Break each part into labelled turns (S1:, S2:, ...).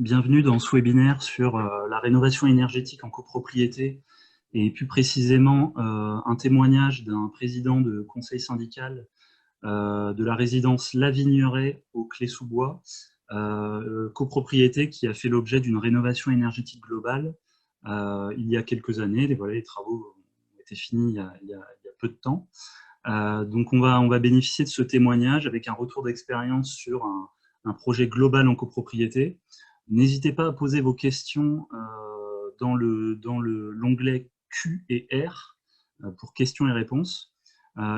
S1: Bienvenue dans ce webinaire sur la rénovation énergétique en copropriété et plus précisément un témoignage d'un président de conseil syndical de la résidence La Vigneraie au Clé-sous-Bois, copropriété qui a fait l'objet d'une rénovation énergétique globale il y a quelques années. Voilà, les travaux ont été finis il y a peu de temps. Donc on va bénéficier de ce témoignage avec un retour d'expérience sur un projet global en copropriété. N'hésitez pas à poser vos questions dans l'onglet Q et R pour questions et réponses.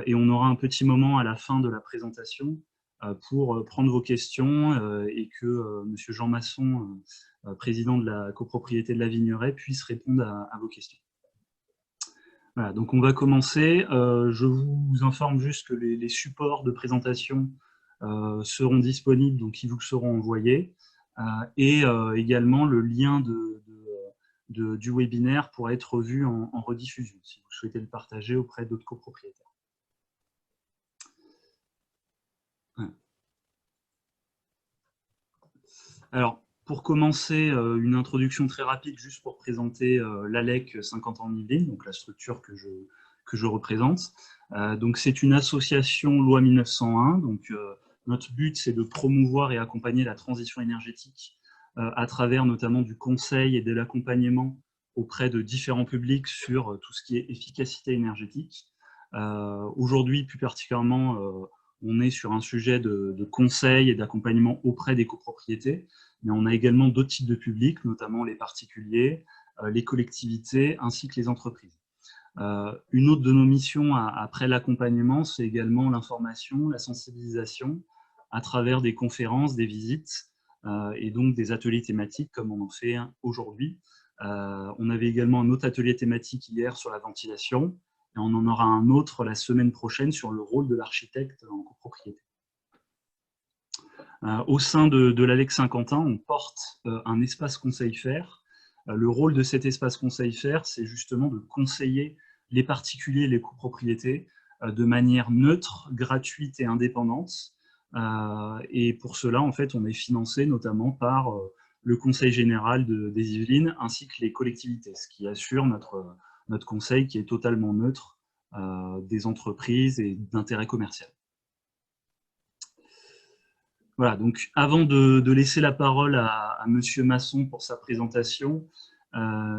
S1: Et on aura un petit moment à la fin de la présentation pour prendre vos questions et que M. Jean Masson, président de la copropriété de La Vigneraie, puisse répondre à vos questions. Voilà, donc on va commencer. Je vous informe juste que les supports de présentation seront disponibles, donc ils vous seront envoyés. Et également le lien du webinaire pourra être vu en rediffusion, si vous souhaitez le partager auprès d'autres copropriétaires. Alors, pour commencer, une introduction très rapide, juste pour présenter l'ALEC 50 ans de Yvelines, donc la structure que je représente. Donc, c'est une association loi 1901. Donc, notre but, c'est de promouvoir et accompagner la transition énergétique à travers notamment du conseil et de l'accompagnement auprès de différents publics sur tout ce qui est efficacité énergétique. Aujourd'hui, plus particulièrement, on est sur un sujet de conseil et d'accompagnement auprès des copropriétés, mais on a également d'autres types de publics, notamment les particuliers, les collectivités, ainsi que les entreprises. Une autre de nos missions après l'accompagnement, c'est également l'information, la sensibilisation, à travers des conférences, des visites, et donc des ateliers thématiques, comme on en fait aujourd'hui. On avait également un autre atelier thématique hier sur la ventilation, et on en aura un autre la semaine prochaine sur le rôle de l'architecte en copropriété. Au sein de l'ALEC Saint-Quentin, on porte un espace conseil faire. Le rôle de cet espace conseil faire, c'est justement de conseiller les particuliers et les copropriétés de manière neutre, gratuite et indépendante. Et pour cela, en fait, on est financé notamment par le Conseil général des Yvelines ainsi que les collectivités, ce qui assure notre conseil qui est totalement neutre des entreprises et d'intérêt commercial. Voilà, donc avant de laisser la parole à Monsieur Masson pour sa présentation,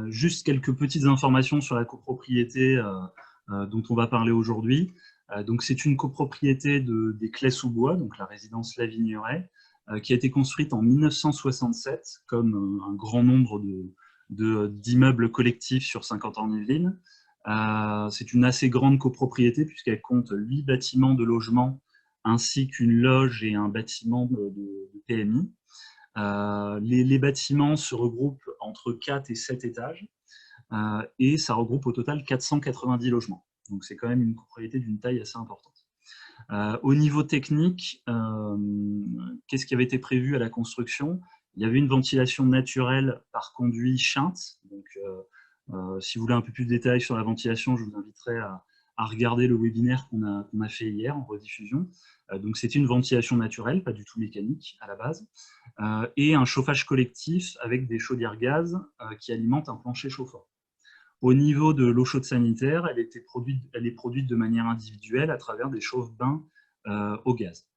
S1: juste quelques petites informations sur la copropriété dont on va parler aujourd'hui. Donc c'est une copropriété des Clés-sous-Bois, donc la résidence La Vigneraie, qui a été construite en 1967, comme un grand nombre d'immeubles collectifs sur 50 ans en Yvelines. C'est une assez grande copropriété puisqu'elle compte 8 bâtiments de logement ainsi qu'une loge et un bâtiment de PMI. Les bâtiments se regroupent entre 4 et 7 étages et ça regroupe au total 490 logements. Donc c'est quand même une copropriété d'une taille assez importante. Au niveau technique, qu'est-ce qui avait été prévu à la construction? Il y avait une ventilation naturelle par conduit Schint. Donc, si vous voulez un peu plus de détails sur la ventilation, je vous inviterai à regarder le webinaire qu'on a fait hier en rediffusion. Donc c'est une ventilation naturelle, pas du tout mécanique à la base, et un chauffage collectif avec des chaudières gaz qui alimentent un plancher chauffant. Au niveau de l'eau chaude sanitaire, elle est produite de manière individuelle à travers des chauffe-bains au gaz.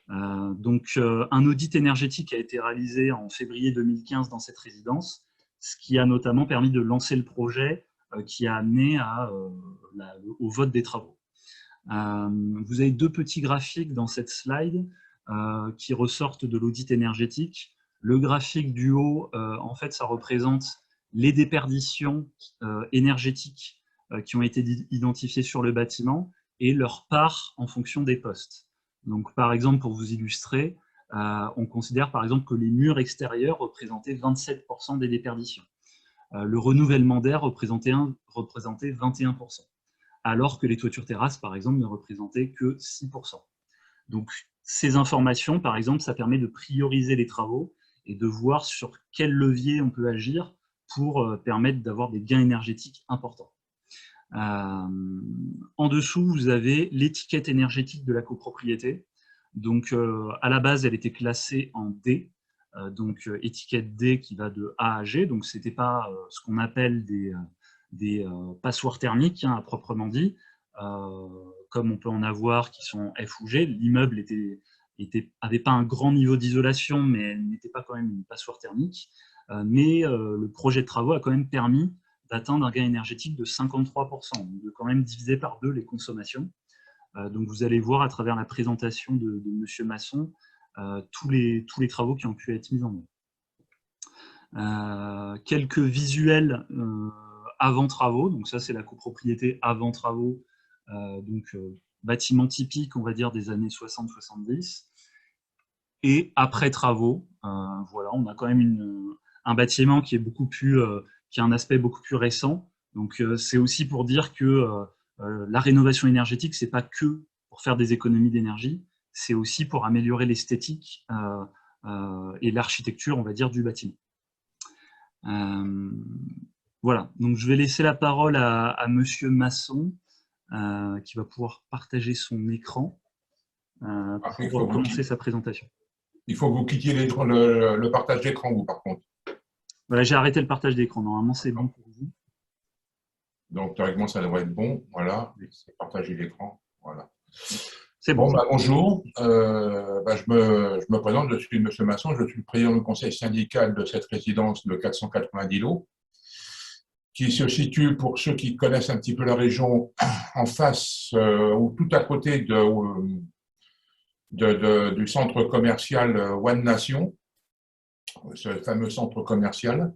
S1: Donc un audit énergétique a été réalisé en février 2015 dans cette résidence, ce qui a notamment permis de lancer le projet qui a amené au vote des travaux. Vous avez deux petits graphiques dans cette slide qui ressortent de l'audit énergétique. Le graphique du haut, en fait, ça représente les déperditions énergétiques qui ont été identifiées sur le bâtiment et leur part en fonction des postes. Donc, par exemple, pour vous illustrer, on considère par exemple que les murs extérieurs représentaient 27% des déperditions. Le renouvellement d'air représentait 21%. Alors que les toitures terrasses, par exemple, ne représentaient que 6%. Donc, ces informations, par exemple, ça permet de prioriser les travaux et de voir sur quel levier on peut agir pour permettre d'avoir des gains énergétiques importants. En dessous, vous avez l'étiquette énergétique de la copropriété. Donc, à la base, elle était classée en D. donc étiquette D qui va de A à G, donc ce n'était pas ce qu'on appelle des passoires thermiques, hein, à proprement dit, comme on peut en avoir qui sont F ou G. L'immeuble avait pas un grand niveau d'isolation, mais elle n'était pas quand même une passoire thermique. Mais le projet de travaux a quand même permis d'atteindre un gain énergétique de 53%, donc de quand même diviser par 2 les consommations. Donc vous allez voir à travers la présentation de Monsieur Masson tous les travaux qui ont pu être mis en œuvre. Quelques visuels avant travaux, donc ça c'est la copropriété avant travaux, bâtiment typique, on va dire, des années 60-70. Et après travaux, voilà, on a quand même un bâtiment qui est qui a un aspect beaucoup plus récent. Donc c'est aussi pour dire que la rénovation énergétique, c'est pas que pour faire des économies d'énergie, c'est aussi pour améliorer l'esthétique et l'architecture, on va dire, du bâtiment. Voilà, donc je vais laisser la parole à Monsieur Masson, qui va pouvoir partager son écran pour commencer sa présentation.
S2: Il faut que vous quittiez le partage d'écran, vous, par contre.
S1: Voilà, j'ai arrêté le partage d'écran. Normalement, c'est bon pour vous.
S2: Donc, théoriquement, ça devrait être bon. Voilà, c'est partager l'écran. Voilà.
S1: C'est bon.
S2: Bonjour. Je me présente, je suis M. Masson, je suis le président du conseil syndical de cette résidence de 490 lots, qui se situe, pour ceux qui connaissent un petit peu la région, en face ou tout à côté du centre commercial One Nation, ce fameux centre commercial,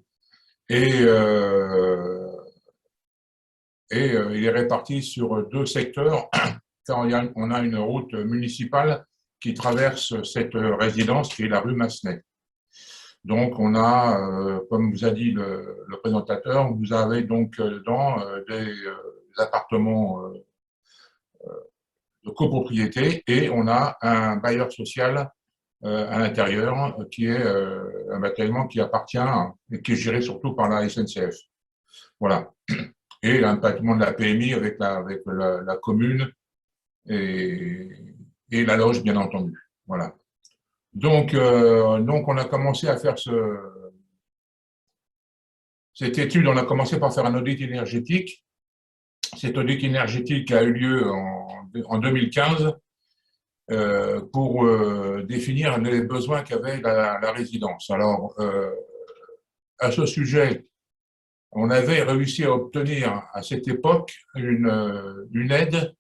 S2: et il est réparti sur 2 secteurs. On a une route municipale qui traverse cette résidence, qui est la rue Massenet. Donc, on a, comme vous a dit le présentateur, vous avez donc dedans des appartements de copropriété et on a un bailleur social à l'intérieur qui est un bâtiment qui appartient et qui est géré surtout par la SNCF. Voilà. Et un bâtiment de la PMI avec la commune et la loge, bien entendu. Voilà. Donc on a commencé à faire cette étude, on a commencé par faire un audit énergétique. Cet audit énergétique a eu lieu en 2015 pour définir les besoins qu'avait la résidence. Alors, à ce sujet, on avait réussi à obtenir à cette époque une aide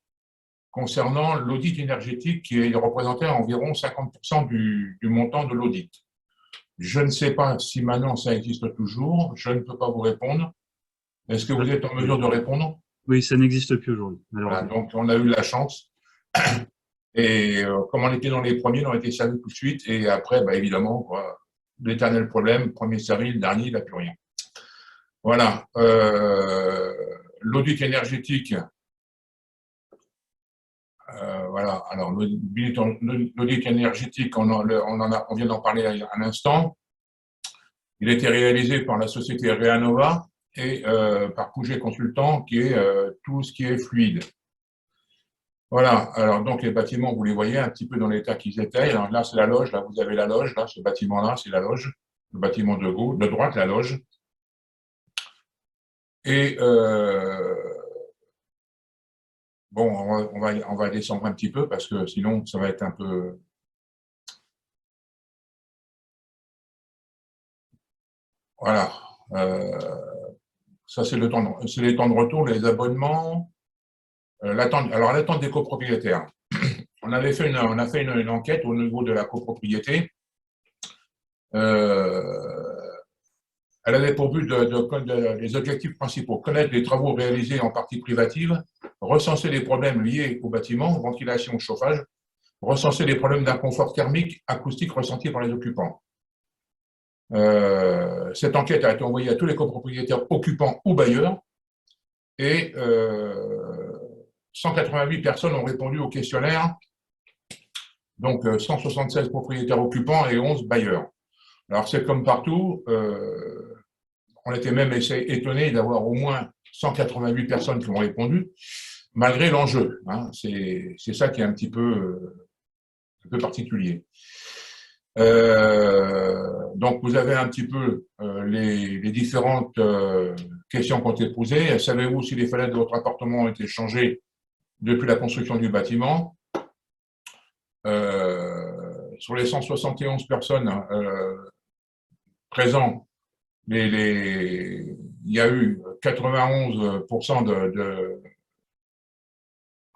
S2: concernant l'audit énergétique qui représentait environ 50% du montant de l'audit. Je ne sais pas si maintenant ça existe toujours, je ne peux pas vous répondre. Est-ce que vous êtes en mesure de répondre?
S1: Oui, ça n'existe plus aujourd'hui.
S2: Voilà, donc on a eu la chance. Et comme on était dans les premiers, on a été servis tout de suite. Et après, évidemment, l'éternel problème, premier servi, le dernier, il n'a plus rien. Voilà. L'audit énergétique. Voilà. Alors, l'audit énergétique, on vient d'en parler à un instant. Il a été réalisé par la société Reanova et par Pouget Consultant, qui est tout ce qui est fluide. Voilà, alors donc les bâtiments, vous les voyez un petit peu dans l'état qu'ils étaient. Alors, là, c'est la loge, là, vous avez la loge, là, ce bâtiment-là, c'est la loge. Le bâtiment de gauche, de droite, la loge. Et bon, on va descendre un petit peu parce que sinon, ça va être un peu… Voilà. Ça, c'est les temps de retour, les abonnements. Alors, l'attente des copropriétaires. On a fait une enquête au niveau de la copropriété. Elle avait pour but les objectifs principaux: connaître les travaux réalisés en partie privative, recenser les problèmes liés au bâtiment, ventilation, chauffage, recenser les problèmes d'inconfort thermique, acoustique ressentis par les occupants. Cette enquête a été envoyée à tous les copropriétaires occupants ou bailleurs et 188 personnes ont répondu au questionnaire, donc 176 propriétaires occupants et 11 bailleurs. Alors c'est comme partout, on était même étonné d'avoir au moins 188 personnes qui ont répondu, malgré l'enjeu. Hein. C'est ça qui est un petit peu particulier. Donc, vous avez un petit peu les différentes questions qui ont été posées. Savez-vous si les fenêtres de votre appartement ont été changées depuis la construction du bâtiment? Sur les 171 personnes présentes, il y a eu 91%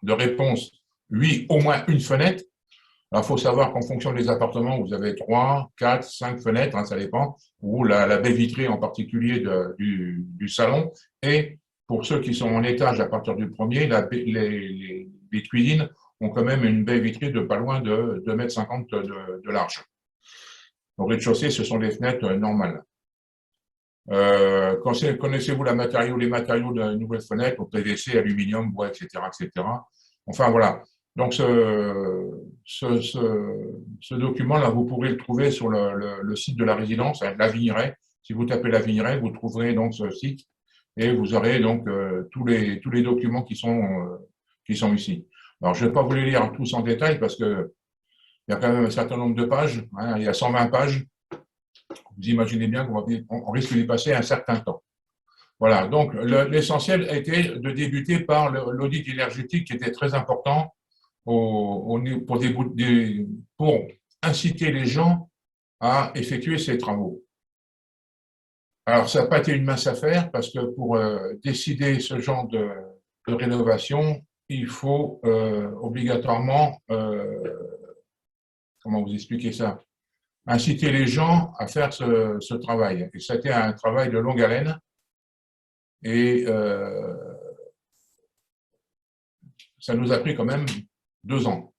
S2: de réponses, oui, au moins une fenêtre. Alors, il faut savoir qu'en fonction des appartements, vous avez 3, 4, 5 fenêtres, hein, ça dépend, ou la baie vitrée en particulier du salon. Et pour ceux qui sont en étage à partir du premier, les cuisines ont quand même une baie vitrée de pas loin de 2,50 m de large. Au rez-de-chaussée, ce sont des fenêtres normales. Connaissez-vous les matériaux de nouvelles fenêtres, au PVC, aluminium, bois, etc., etc. Enfin, voilà. Donc, ce document-là, vous pourrez le trouver sur le site de la résidence, La Vigneraie. Si vous tapez La Vigneraie, vous trouverez donc ce site et vous aurez donc tous les documents qui sont ici. Alors, je ne vais pas vous les lire tous en détail parce que il y a quand même un certain nombre de pages. Hein, il y a 120 pages. Vous imaginez bien qu'on risque d'y passer un certain temps. Voilà, donc l'essentiel a été de débuter par l'audit énergétique qui était très important pour inciter les gens à effectuer ces travaux. Alors, ça n'a pas été une mince affaire parce que pour décider ce genre de rénovation, il faut obligatoirement, comment vous expliquer ça, inciter les gens à faire ce travail. Et c'était un travail de longue haleine. Et ça nous a pris quand même 2 ans.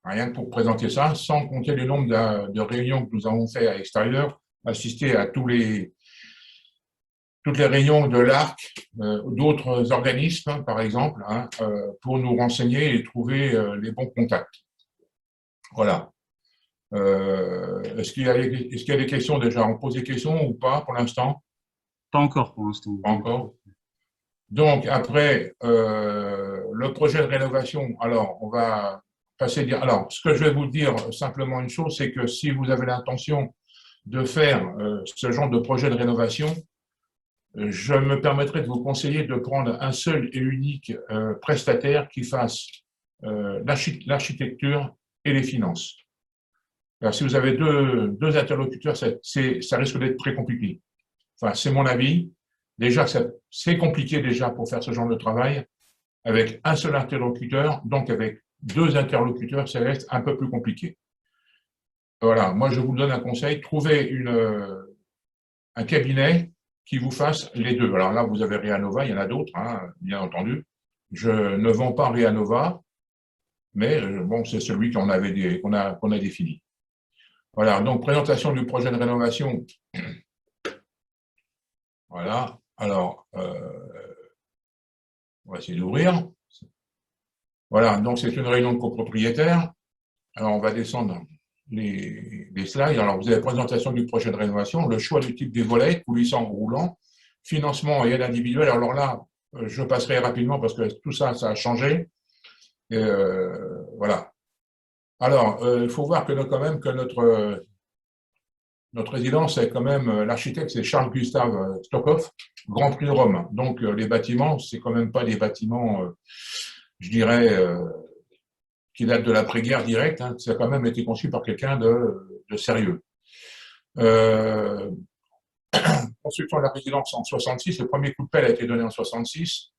S2: Rien que pour présenter ça, sans compter le nombre de réunions que nous avons fait à l'extérieur, assister à toutes les réunions de l'ARC, d'autres organismes, hein, par exemple, hein, pour nous renseigner et trouver les bons contacts. Voilà. Est-ce qu'il y a des questions déjà? On pose des questions ou pas pour l'instant?
S1: Pas encore pour l'instant.
S2: Pas encore. Donc, après, le projet de rénovation, alors, on va passer. Alors, ce que je vais vous dire, simplement une chose, c'est que si vous avez l'intention de faire ce genre de projet de rénovation, je me permettrai de vous conseiller de prendre un seul et unique prestataire qui fasse l'architecture et les finances. Alors, si vous avez deux interlocuteurs, ça risque d'être très compliqué. Enfin, c'est mon avis. Déjà, c'est compliqué déjà pour faire ce genre de travail. Avec un seul interlocuteur, donc avec 2 interlocuteurs, ça reste un peu plus compliqué. Voilà, moi je vous donne un conseil, trouvez un cabinet qui vous fasse les deux. Alors là, vous avez Reanova, il y en a d'autres, hein, bien entendu. Je ne vends pas Reanova, mais bon, c'est celui qu'on a défini. Voilà, donc présentation du projet de rénovation. Voilà, alors, on va essayer d'ouvrir. Voilà, donc c'est une réunion de copropriétaires. Alors, on va descendre les slides. Alors, vous avez présentation du projet de rénovation, le choix du type des volets, coulissant ou roulant, financement et aide individuelle. Alors là, je passerai rapidement parce que tout ça, ça a changé. Voilà. Alors, il faut voir que quand même que notre résidence est quand même, l'architecte, c'est Charles Gustave Stokhoff, Grand Prix de Rome. Donc, les bâtiments, c'est quand même pas des bâtiments, je dirais, qui datent de l'après-guerre directe. Hein. Ça a quand même été conçu par quelqu'un de sérieux. Construction de la résidence en 66, le premier coup de pelle a été donné en 66,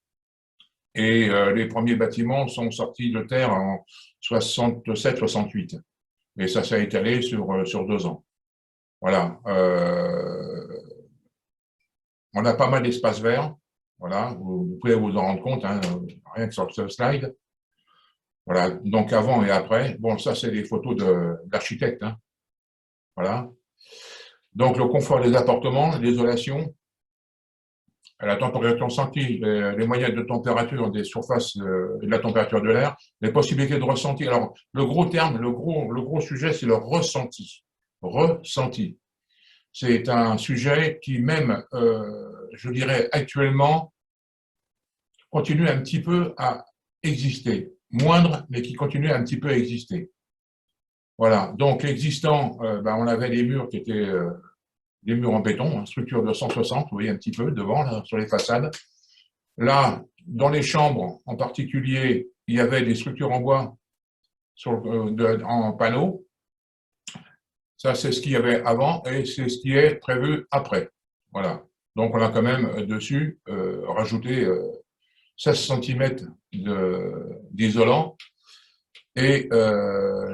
S2: et les premiers bâtiments sont sortis de terre en 67-68. Et ça s'est étalé sur 2 ans. Voilà. On a pas mal d'espaces verts. Voilà. Vous pouvez vous en rendre compte, hein, rien que sur ce slide. Voilà. Donc avant et après. Bon, ça, c'est des photos d'architectes. Hein. Voilà. Donc, le confort des appartements, l'isolation, la température sentie, les moyennes de température des surfaces et de la température de l'air, les possibilités de ressenti. Alors, le gros terme, le gros sujet, c'est le ressenti. Ressenti. C'est un sujet qui, même, je dirais actuellement, continue un petit peu à exister. Moindre, mais qui continue un petit peu à exister. Voilà. Donc, l'existant, ben, on avait des murs qui étaient des murs en béton, hein, structure de 160, vous voyez un petit peu devant, là, sur les façades. Là, dans les chambres en particulier, il y avait des structures en bois en panneaux. Ça, c'est ce qu'il y avait avant et c'est ce qui est prévu après. Voilà. Donc, on a quand même dessus rajouté 16 cm d'isolant et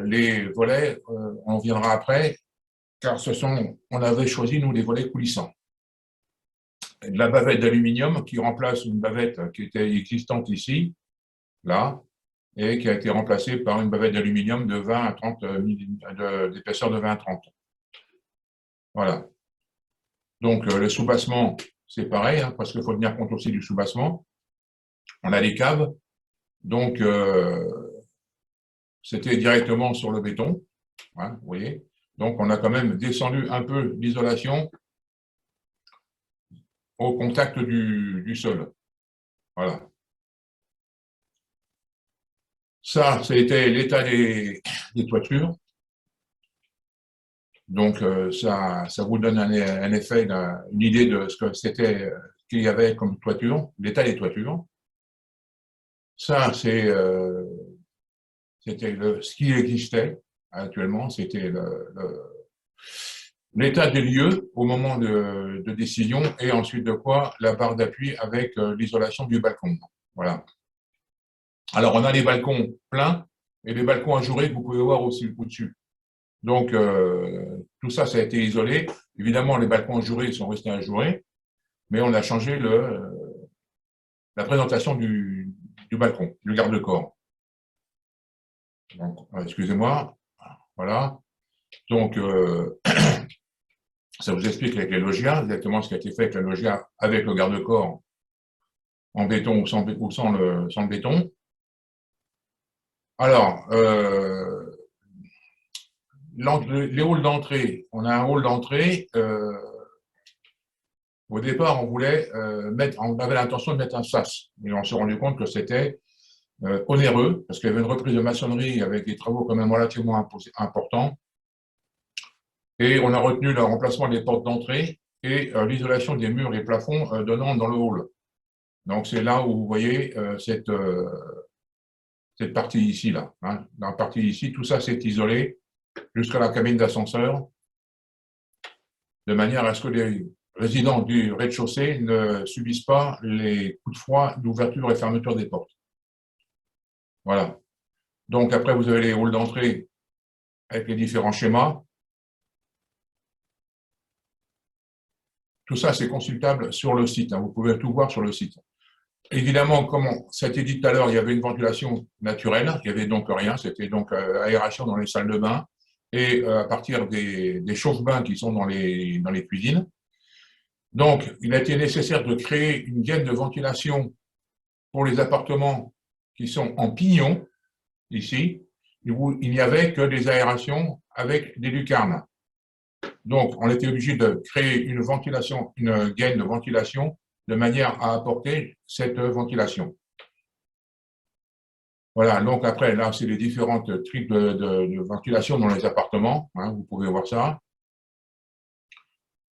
S2: les volets, on viendra après, car on avait choisi, nous, les volets coulissants. De la bavette d'aluminium qui remplace une bavette qui était existante ici, là, et qui a été remplacée par une bavette d'aluminium de 20 à 30 d'épaisseur de 20 à 30. Voilà. Donc, le soubassement, c'est pareil, hein, parce qu'il faut tenir compte aussi du soubassement. On a des caves, donc c'était directement sur le béton, hein, vous voyez. Donc, on a quand même descendu un peu l'isolation au contact du sol. Voilà. Ça, c'était l'état des toitures. Donc, ça vous donne un effet, une idée de ce que c'était, qu'il y avait comme toiture, l'état des toitures. Ça, c'était ce qui existait actuellement, c'était l'état des lieux au moment de décision et ensuite de quoi la barre d'appui avec l'isolation du balcon. Voilà. Alors, on a les balcons pleins et les balcons ajourés que vous pouvez voir aussi au-dessus. Donc, tout ça, ça a été isolé. Évidemment, les balcons ajourés sont restés ajourés, mais on a changé la présentation du balcon, du garde-corps. Excusez-moi. Voilà. Donc, ça vous explique avec les loggias, exactement ce qui a été fait avec la loggia, avec le garde-corps en béton ou sans le béton. Alors, les halls d'entrée. On a un hall d'entrée. Au départ, on avait l'intention de mettre un sas, mais on s'est rendu compte que c'était onéreux, parce qu'il y avait une reprise de maçonnerie avec des travaux quand même relativement importants. Et on a retenu le remplacement des portes d'entrée et l'isolation des murs et plafonds donnant dans le hall. Donc, c'est là où vous voyez cette partie ici, là. Hein. Dans la partie ici, tout ça, c'est isolé jusqu'à la cabine d'ascenseur, de manière à ce que les résidents du rez-de-chaussée ne subissent pas les coups de froid d'ouverture et fermeture des portes. Voilà. Donc, après, vous avez les halls d'entrée avec les différents schémas. Tout ça, c'est consultable sur le site. Hein. Vous pouvez tout voir sur le site. Évidemment, comme ça a été dit tout à l'heure, il y avait une ventilation naturelle. Il n'y avait donc rien. C'était donc aération dans les salles de bain et à partir des chauffe-bains qui sont dans les cuisines. Donc, il a été nécessaire de créer une gaine de ventilation pour les appartements qui sont en pignon, ici, où il n'y avait que des aérations avec des lucarnes. Donc, on était obligé de créer une gaine de ventilation de manière à apporter cette ventilation. Voilà, donc après, là, c'est les différentes types de ventilation dans les appartements, hein, vous pouvez voir ça.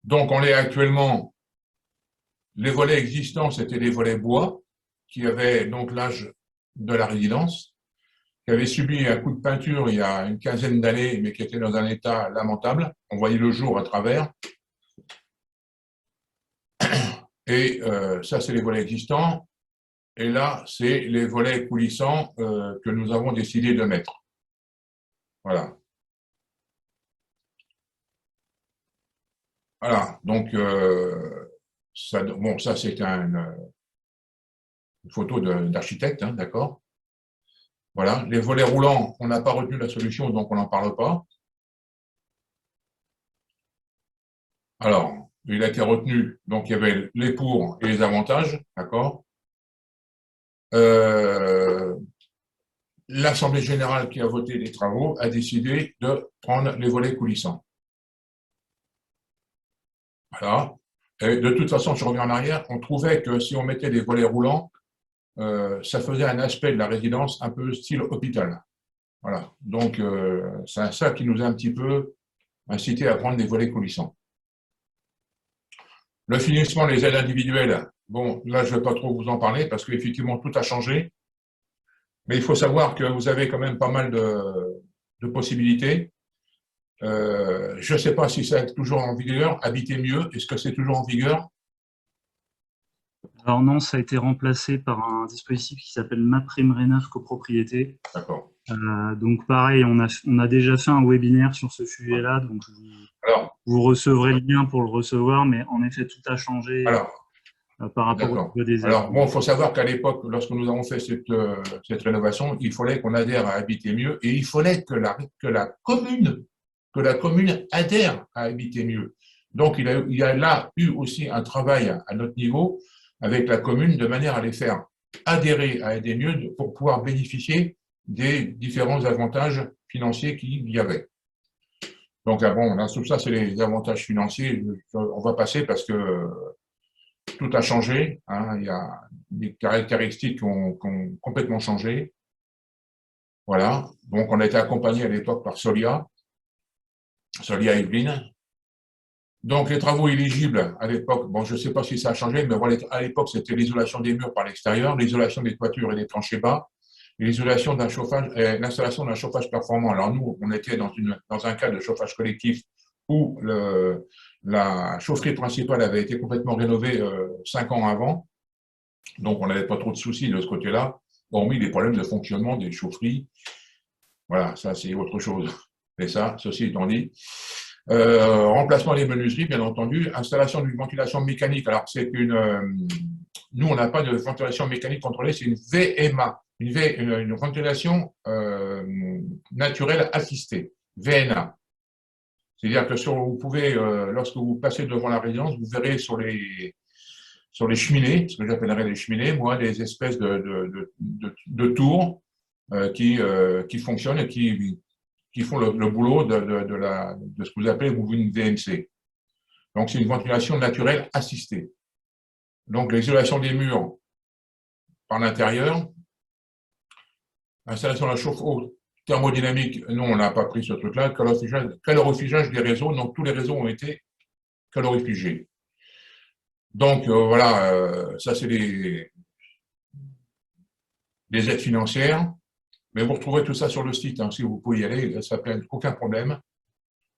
S2: Donc, on est actuellement, les volets existants, c'était des volets bois, qui avaient donc l'âge de la résidence, qui avaient subi un coup de peinture il y a une quinzaine d'années, mais qui étaient dans un état lamentable. On voyait le jour à travers. Et ça, c'est les volets existants. Et là, c'est les volets coulissants que nous avons décidé de mettre. Voilà. Voilà, donc, ça c'est une photo d'architecte, hein, d'accord. Voilà, les volets roulants, on n'a pas retenu la solution, donc on n'en parle pas. Alors, il a été retenu, donc il y avait les pour et les avantages, d'accord. L'Assemblée générale qui a voté les travaux a décidé de prendre les volets coulissants. Voilà. Et de toute façon, je reviens en arrière, on trouvait que si on mettait des volets roulants, ça faisait un aspect de la résidence un peu style hôpital. Voilà. Donc, c'est ça qui nous a un petit peu incité à prendre des volets coulissants. Le financement des aides individuelles, bon, là, je ne vais pas trop vous en parler parce qu'effectivement, tout a changé. Mais il faut savoir que vous avez quand même pas mal de possibilités. Je ne sais pas si ça est toujours en vigueur. Habiter mieux, est-ce que c'est toujours en vigueur?
S1: Alors non, ça a été remplacé par un dispositif qui s'appelle MaPrimeRénov' copropriété.
S2: D'accord.
S1: Donc pareil, on a déjà fait un webinaire sur ce sujet-là, donc
S2: Alors,
S1: vous recevrez le lien pour le recevoir, mais en effet, tout a changé
S2: alors,
S1: par rapport au
S2: d'accord.
S1: niveau des aides.
S2: Alors, bon, il faut savoir qu'à l'époque, lorsque nous avons fait cette rénovation, il fallait qu'on adhère à Habiter mieux et il fallait que la commune adhère à Habiter mieux. Donc, il y a là eu aussi un travail à notre niveau avec la commune de manière à les faire adhérer à Aider mieux pour pouvoir bénéficier des différents avantages financiers qu'il y avait. Donc, bon, là, tout ça, c'est les avantages financiers. On va passer parce que tout a changé. Hein, il y a des caractéristiques qui ont complètement changé. Voilà. Donc, on a été accompagné à l'époque par Solia Evelyn. Donc, les travaux éligibles à l'époque, bon, je ne sais pas si ça a changé, mais voilà, à l'époque, c'était l'isolation des murs par l'extérieur, l'isolation des toitures et des planchers bas, et l'isolation d'un chauffage, l'installation d'un chauffage performant. Alors, nous, on était dans un cas de chauffage collectif où la chaufferie principale avait été complètement rénovée 5 ans avant. Donc, on n'avait pas trop de soucis de ce côté-là, hormis les problèmes de fonctionnement des chaufferies. Voilà, ça, c'est autre chose. Mais ça, ceci étant dit. Remplacement des menuiseries, bien entendu. Installation d'une ventilation mécanique. Alors, nous, on n'a pas de ventilation mécanique contrôlée, c'est une VMA, une ventilation naturelle assistée, VNA. C'est-à-dire que vous pouvez, lorsque vous passez devant la résidence, vous verrez sur les cheminées, ce que j'appellerais les cheminées, moi, des espèces de tours qui fonctionnent et qui font le boulot de ce que vous appelez une VMC. Donc, c'est une ventilation naturelle assistée. Donc, l'isolation des murs par l'intérieur, l'installation de la chauffe-eau thermodynamique, non, on n'a pas pris ce truc-là, calorifugage des réseaux, donc tous les réseaux ont été calorifugés. Donc, voilà, ça c'est les aides financières, mais vous retrouverez tout ça sur le site, hein, si vous pouvez y aller, ça n'a aucun problème.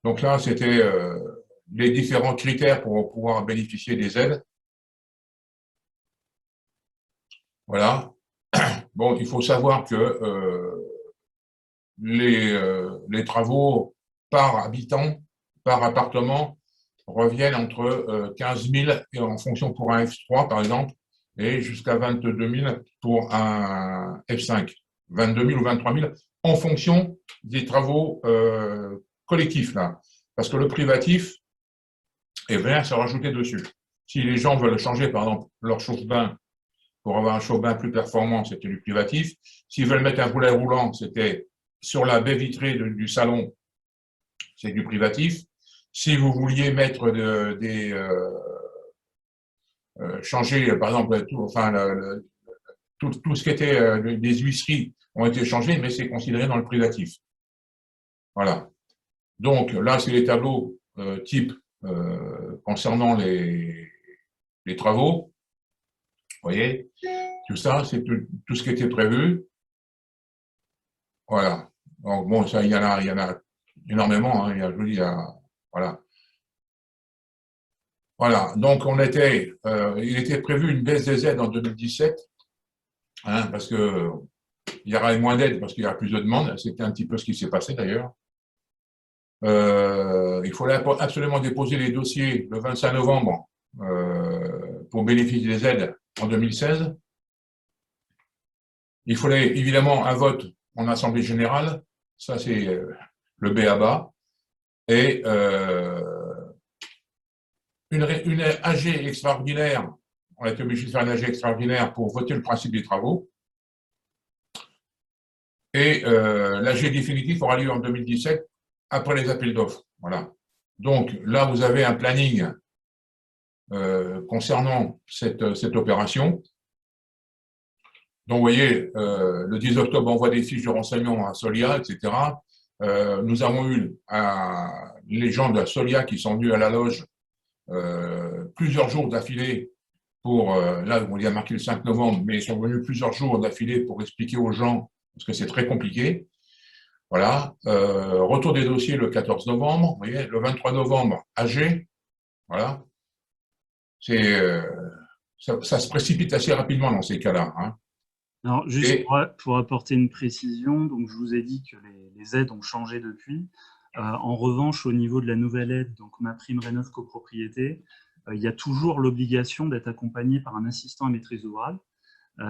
S2: Donc là, c'était les différents critères pour pouvoir bénéficier des aides. Voilà. Bon, il faut savoir que les travaux par habitant, par appartement, reviennent entre 15 000 et en fonction pour un F3 par exemple, et jusqu'à 22 000 pour un F5, 22 000 ou 23 000 en fonction des travaux collectifs là, parce que le privatif vient se rajouter dessus. Si les gens veulent changer par exemple leur chauffe-bain pour avoir un chauffe-bain plus performant, c'était du privatif. S'ils veulent mettre un roulet roulant, c'était sur la baie vitrée du salon, c'est du privatif. Si vous vouliez mettre changer, par exemple, tout ce qui était des huisseries ont été changés, mais c'est considéré dans le privatif. Voilà. Donc là, c'est les tableaux type concernant les travaux. Vous voyez, tout ça, c'est tout ce qui était prévu. Voilà. Donc bon, ça, il y en a énormément. Hein, je vous dis, voilà. Voilà. Donc il était prévu une baisse des aides en 2017, hein, parce que il y aura moins d'aides parce qu'il y aura plus de demandes. C'était un petit peu ce qui s'est passé d'ailleurs. Il fallait absolument déposer les dossiers le 25 novembre pour bénéficier des aides en 2016. Il fallait évidemment un vote en assemblée générale, ça c'est le b.a.-ba, et une AG extraordinaire, on a été obligé de faire une AG extraordinaire pour voter le principe des travaux, et l'AG définitif aura lieu en 2017 après les appels d'offres. Voilà. Donc là, vous avez un planning concernant cette opération. Donc, vous voyez, le 10 octobre, on envoie des fiches de renseignement à Solia, etc. Nous avons eu les gens de Solia qui sont venus à la loge plusieurs jours d'affilée pour, là, on y a marqué le 5 novembre, mais ils sont venus plusieurs jours d'affilée pour expliquer aux gens, parce que c'est très compliqué. Voilà. Retour des dossiers le 14 novembre, vous voyez, le 23 novembre, AG. Voilà. Ça se précipite assez rapidement dans ces cas-là. Hein.
S1: Alors, juste pour apporter une précision, donc je vous ai dit que les aides ont changé depuis. En revanche, au niveau de la nouvelle aide, donc ma prime Rénov' copropriété, il y a toujours l'obligation d'être accompagné par un assistant à maîtrise d'ouvrage.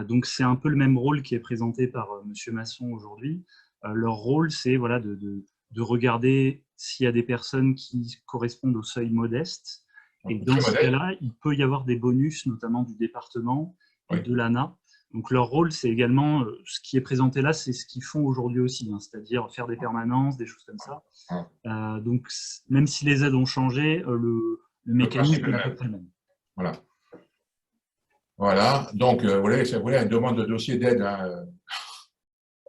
S1: Donc, c'est un peu le même rôle qui est présenté par Monsieur Masson aujourd'hui. Leur rôle, c'est voilà, de regarder s'il y a des personnes qui correspondent au seuil modeste. Et dans ce cas-là, il peut y avoir des bonus, notamment du département et de l'ANA. Donc, leur rôle, c'est également, ce qui est présenté là, c'est ce qu'ils font aujourd'hui aussi, hein, c'est-à-dire faire des permanences, des choses comme ça. Donc, même si les aides ont changé, le mécanisme est à peu près le même.
S2: Voilà. Voilà. Donc, vous voyez, une demande de dossier d'aide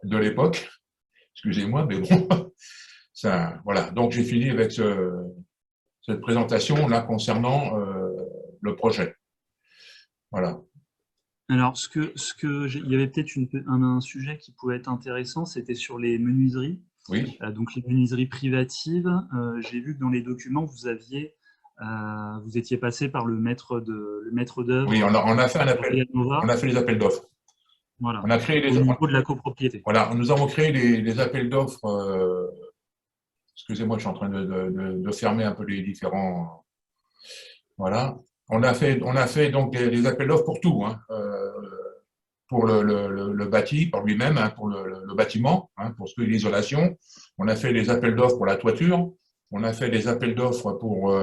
S2: de l'époque. Excusez-moi, mais bon, ça, voilà. Donc, j'ai fini avec cette présentation là concernant le projet. Voilà.
S1: Alors, il y avait peut-être un sujet qui pouvait être intéressant, c'était sur les menuiseries.
S2: Oui.
S1: Donc, les menuiseries privatives. J'ai vu que dans les documents, vous étiez passé par le maître d'œuvre.
S2: Oui, on a fait un appel. On a fait les appels d'offres.
S1: Voilà.
S2: On a créé
S1: Au niveau de la copropriété.
S2: Voilà, nous avons créé les appels d'offres. Excusez-moi, je suis en train de fermer un peu les différents. Voilà. On a fait donc les appels d'offres pour tout, hein, pour le bâti, par lui-même, hein, pour le bâtiment, hein, pour ce qui est l'isolation. On a fait les appels d'offres pour la toiture. On a fait des appels d'offres pour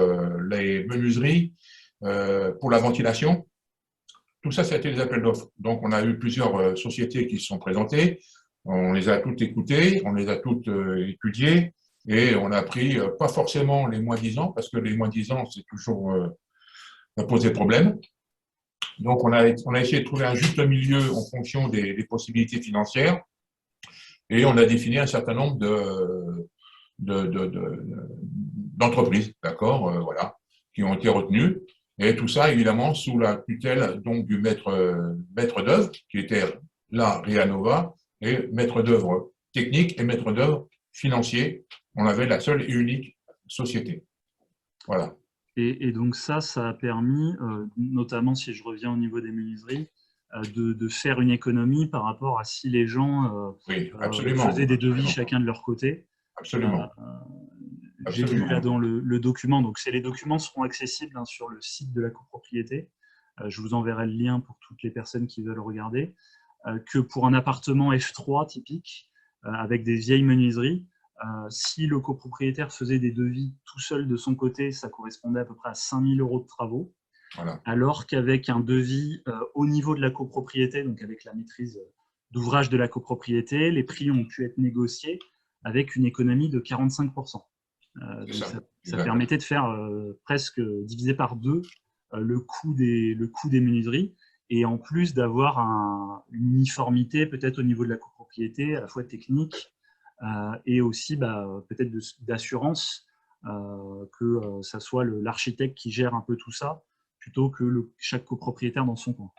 S2: les menuiseries, pour la ventilation. Tout ça, ça a été des appels d'offres. Donc, on a eu plusieurs sociétés qui se sont présentées. On les a toutes écoutées, on les a toutes étudiées et on a pris pas forcément les moins 10 ans, parce que les moins 10 ans, c'est toujours ça posait problème. Donc, on a essayé de trouver un juste milieu en fonction des possibilités financières et on a défini un certain nombre d'entreprises, d'accord, voilà, qui ont été retenues. Et tout ça, évidemment, sous la tutelle donc du maître d'œuvre, qui était là, Réanova, et maître d'œuvre technique et maître d'œuvre financier. On avait la seule et unique société. Voilà.
S1: Et donc ça a permis, notamment si je reviens au niveau des menuiseries, de faire une économie par rapport à si les gens
S2: oui,
S1: faisaient des devis chacun de leur côté.
S2: Absolument.
S1: J'ai vu là dans le document, donc les documents seront accessibles, hein, sur le site de la copropriété. Je vous enverrai le lien pour toutes les personnes qui veulent regarder. Que pour un appartement F3 typique, avec des vieilles menuiseries, si le copropriétaire faisait des devis tout seul de son côté, ça correspondait à peu près à 5 000 € de travaux. Voilà. Alors qu'avec un devis au niveau de la copropriété, donc avec la maîtrise d'ouvrage de la copropriété, les prix ont pu être négociés avec une économie de 45%. Donc ça permettait de faire presque divisé par 2 le coût des menuiseries, et en plus d'avoir une uniformité peut-être au niveau de la copropriété, à la fois technique et aussi peut-être d'assurance, que ça soit l'architecte qui gère un peu tout ça, plutôt que chaque copropriétaire dans son coin.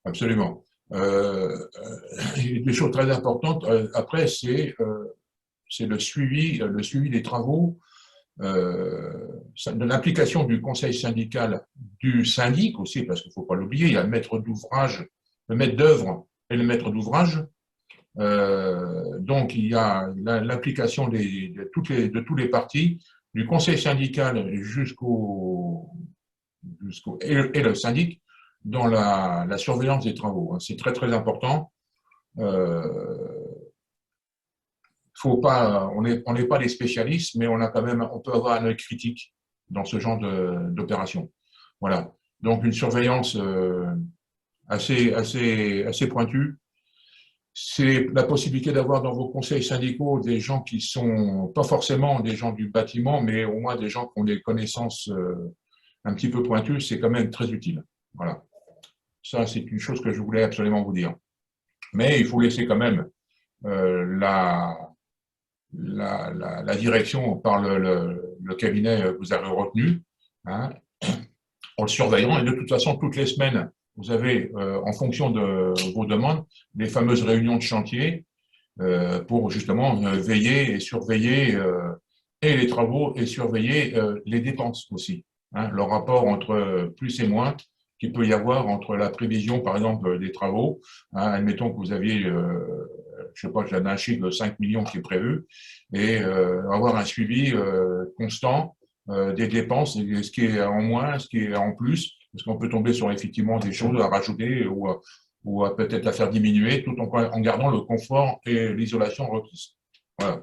S2: Absolument. Des choses très importantes, après, c'est le suivi des travaux, de l'implication du conseil syndical, du syndic aussi, parce qu'il ne faut pas l'oublier, il y a le maître d'ouvrage, le maître d'œuvre et le maître d'ouvrage. Donc, il y a l'implication de tous les partis, du conseil syndical et le syndic, dans la surveillance des travaux. C'est très, très important. On n'est pas des spécialistes, mais on peut avoir un œil critique dans ce genre d'opération. Voilà. Donc, une surveillance assez pointue. C'est la possibilité d'avoir dans vos conseils syndicaux des gens qui sont pas forcément des gens du bâtiment, mais au moins des gens qui ont des connaissances un petit peu pointues. C'est quand même très utile. Voilà. Ça, c'est une chose que je voulais absolument vous dire. Mais il faut laisser quand même la direction par le cabinet que vous avez retenu, hein, en le surveillant. Et de toute façon, toutes les semaines, vous avez, en fonction de vos demandes, les fameuses réunions de chantier pour justement veiller et surveiller et les travaux et surveiller les dépenses aussi. Hein, le rapport entre plus et moins qu'il peut y avoir entre la prévision, par exemple, des travaux. Hein, admettons que vous aviez, je sais pas, j'ai un chiffre de 5 millions qui est prévu, et avoir un suivi constant des dépenses, ce qui est en moins, ce qui est en plus, parce qu'on peut tomber sur effectivement des choses à rajouter ou peut-être à faire diminuer, tout en gardant le confort et l'isolation requise. Voilà.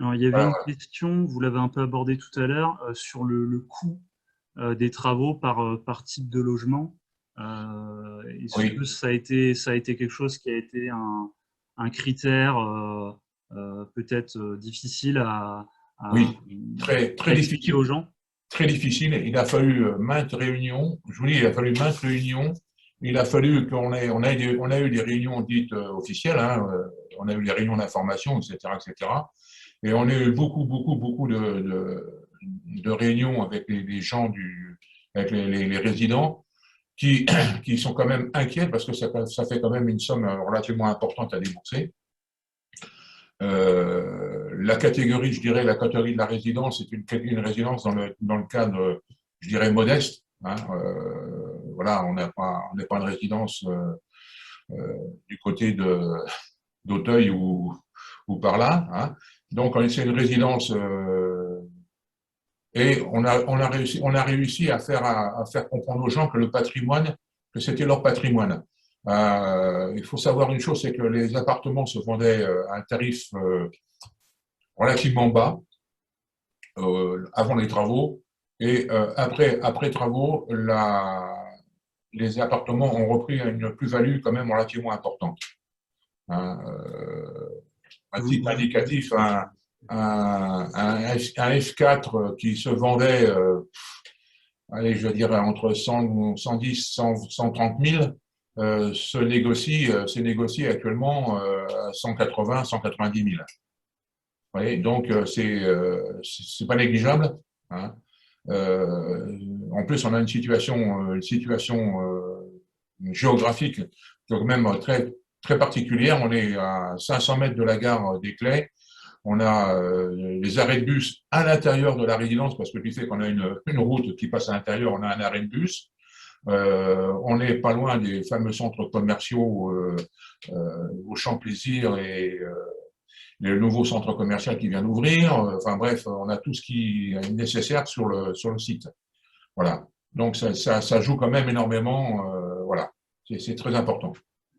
S1: Alors, il y avait
S2: Voilà,
S1: une
S2: voilà.
S1: question, vous l'avez un peu abordé tout à l'heure, sur le coût des travaux par type de logement. Est-ce que
S2: Oui,
S1: ça a été quelque chose qui a été un critère peut-être difficile à,
S2: oui, très,
S1: à
S2: très
S1: expliquer
S2: difficile.
S1: aux gens?
S2: Très difficile. Il a fallu maintes réunions. Je vous dis, il a fallu maintes réunions. Il a fallu on a eu des réunions dites officielles, hein, on a eu des réunions d'information, etc., etc. Et on a eu beaucoup, beaucoup, beaucoup de réunions avec les gens avec les résidents qui, qui sont quand même inquiets parce que ça fait quand même une somme relativement importante à débourser. La catégorie, je dirais, la catégorie de la résidence, c'est une résidence dans le cadre, je dirais, modeste. Hein, voilà, on n'est pas une résidence du côté d'Auteuil ou par là. Hein. Donc, c'est une résidence et on a réussi à faire comprendre aux gens que le patrimoine, que c'était leur patrimoine. Il faut savoir une chose, c'est que les appartements se vendaient à un tarif relativement bas avant les travaux. Et après travaux, les appartements ont repris une plus-value quand même relativement importante. Hein, un
S1: Vous,
S2: titre
S1: vous- vous-
S2: indicatif, un F4 qui se vendait, allez, je veux dire, entre 100, 110, 100, 130 000, se négocie actuellement à 180, 190 000. Vous voyez, donc, c'est pas négligeable. Hein. En plus, on a une situation géographique quand même très, très particulière. On est à 500 mètres de la gare des Clays. On a les arrêts de bus à l'intérieur de la résidence parce que du fait qu'on a une route qui passe à l'intérieur, on a un arrêt de bus. On n'est pas loin des fameux centres commerciaux au Champ Plaisir et le nouveau centre commercial qui vient d'ouvrir. Enfin bref, on a tout ce qui est nécessaire sur le site. Voilà. Donc ça joue quand même énormément. Voilà. C'est très important.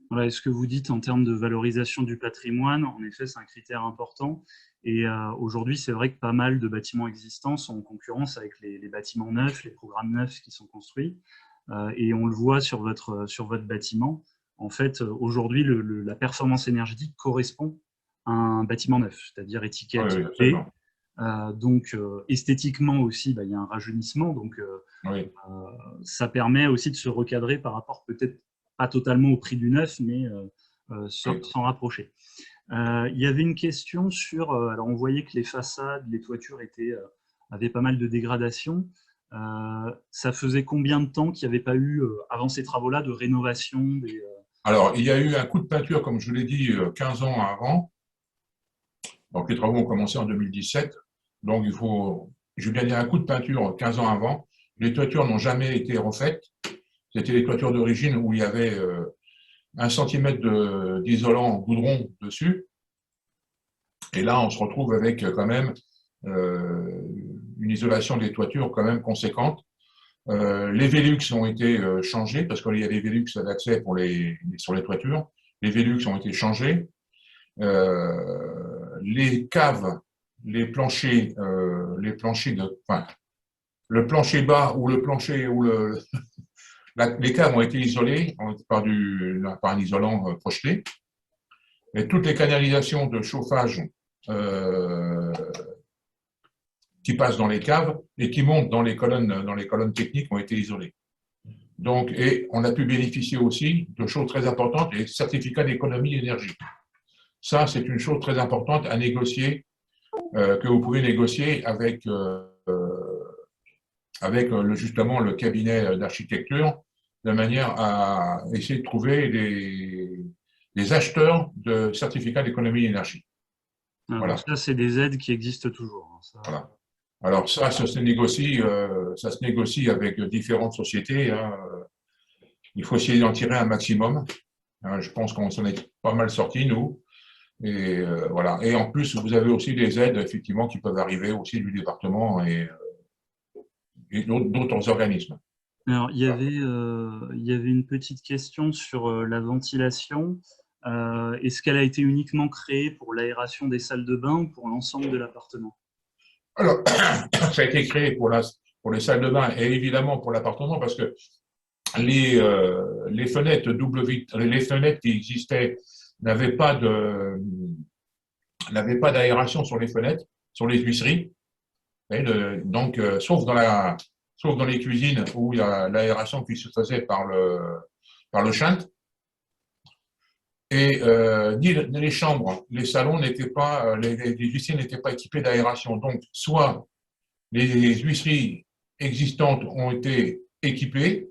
S1: voilà, ce que vous dites en termes de valorisation du patrimoine, en effet, c'est un critère important. Et aujourd'hui, c'est vrai que pas mal de bâtiments existants sont en concurrence avec les bâtiments neufs, les programmes neufs qui sont construits. Et on le voit sur votre bâtiment. En fait, aujourd'hui, la performance énergétique correspond à un bâtiment neuf, c'est-à-dire
S2: Oui,
S1: étiquette
S2: oui,
S1: B.
S2: absolument.
S1: Donc, esthétiquement aussi, bah, il y a un rajeunissement. Donc,
S2: Oui,
S1: ça permet aussi de se recadrer par rapport peut-être pas totalement au prix du neuf, mais
S2: oui.
S1: s'en rapprocher. Il y avait une question sur, alors on voyait que les façades, les toitures avaient pas mal de dégradation. Ça faisait combien de temps qu'il n'y avait pas eu, avant ces travaux-là, de rénovation
S2: Alors, il y a eu un coup de peinture, comme je vous l'ai dit, 15 ans avant. Donc, les travaux ont commencé en 2017. Donc, je vais bien dire un coup de peinture 15 ans avant. Les toitures n'ont jamais été refaites. C'était les toitures d'origine où il y avait 1 centimètre d'isolant goudron dessus. Et là, on se retrouve avec quand même une isolation des toitures quand même conséquente. Les Velux ont été changés parce qu'il y a des Velux d'accès sur les toitures. Les Velux ont été changés. Les caves, enfin, le plancher bas ou le plancher ou les caves ont été isolées par un isolant projeté. Et toutes les canalisations de chauffage euh, qui passent dans les caves et qui montent dans les colonnes techniques ont été isolées. Donc, et on a pu bénéficier aussi de choses très importantes, les certificats d'économie d'énergie. Ça, c'est une chose très importante à négocier, que vous pouvez négocier avec justement le cabinet d'architecture, de manière à essayer de trouver des acheteurs de certificats d'économie d'énergie.
S1: Alors,
S2: Voilà.
S1: donc ça, c'est des aides qui existent toujours, hein, ça.
S2: Voilà. Alors ça se négocie avec différentes sociétés, hein. Il faut essayer d'en tirer un maximum. Je pense qu'on s'en est pas mal sortis, nous. Et voilà. Et en plus, vous avez aussi des aides, effectivement, qui peuvent arriver aussi du département et d'autres organismes.
S1: Alors,
S2: Voilà.
S1: il y avait une petite question sur la ventilation. Est-ce qu'elle a été uniquement créée pour l'aération des salles de bain ou pour l'ensemble de l'appartement?
S2: Alors, ça a été créé pour les salles de bain et évidemment pour l'appartement parce que les fenêtres double vitre, les fenêtres qui existaient n'avaient pas d'aération sur les fenêtres, sur les huisseries. Donc, sauf dans les cuisines où il y a l'aération qui se faisait par le shunt. Et ni les chambres, les salons n'étaient pas, les huissiers n'étaient pas équipés d'aération. Donc, soit les huisseries existantes ont été équipées,